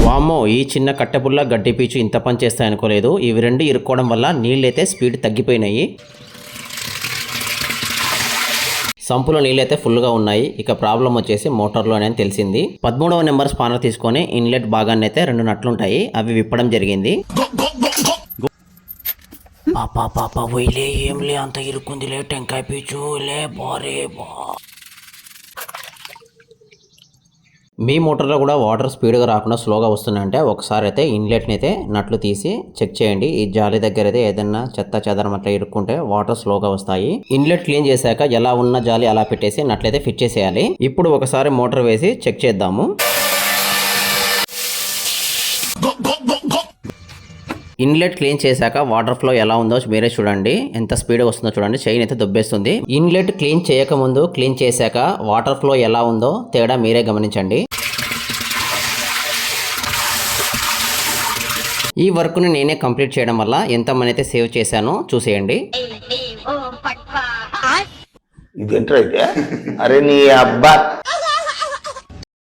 వామ్మో, ఈ చిన్న కట్టెపుల్ల గడ్డి పీచు ఇంత పని చేస్తాయి అనుకోలేదు. ఇవి రెండు ఇరుక్కోవడం వల్ల నీళ్ళైతే స్పీడ్ తగ్గిపోయినాయి. సంపులో నీళ్ళైతే ఫుల్గా ఉన్నాయి. ఇక ప్రాబ్లం వచ్చేసి మోటార్లోనే అని తెలిసింది. 13వ నెంబర్ స్పానర్ తీసుకొని ఇన్లెట్ భాగాన్ని అయితే 2 నట్లుంటాయి, అవి విప్పడం జరిగింది. పాపా పోయిలే, ఏంలే అంత ఇరుక్కుందిలే టెంకాయ పీచు లే బారే బా. మీ మోటార్లో కూడా వాటర్ స్పీడ్గా రాకుండా స్లోగా వస్తున్నాయంటే ఒకసారి అయితే ఇన్లెట్ని అయితే నట్లు తీసి చెక్ చేయండి. ఈ జాలి దగ్గర అయితే ఏదైనా చెత్త చెదరం అట్లా ఇరుక్కుంటే వాటర్ స్లోగా వస్తాయి. ఇన్లెట్ క్లీన్ చేశాక ఎలా ఉన్న జాలి అలా పెట్టేసి నట్లయితే ఫిట్ చేసేయాలి. ఇప్పుడు ఒకసారి మోటార్ వేసి చెక్ చేద్దాము. ఇన్లెట్ క్లీన్ చేశాక వాటర్ ఫ్లో ఎలా ఉందో మీరే చూడండి. ఎంత స్పీడ్ వస్తుందో చూడండి. చైన్ అయితే దొబ్బేస్తుంది. ఇన్లెట్ క్లీన్ చేయక ముందు క్లీన్ చేశాక వాటర్ ఫ్లో ఎలా ఉందో తేడా మీరే గమనించండి. ఈ వర్క్ని నేనే కంప్లీట్ చేయడం వల్ల ఎంత మనీ అయితే సేవ్ చేశానో చూసేయండి. ఇదేంట్రా అయితే? అరే నీ అబ్బా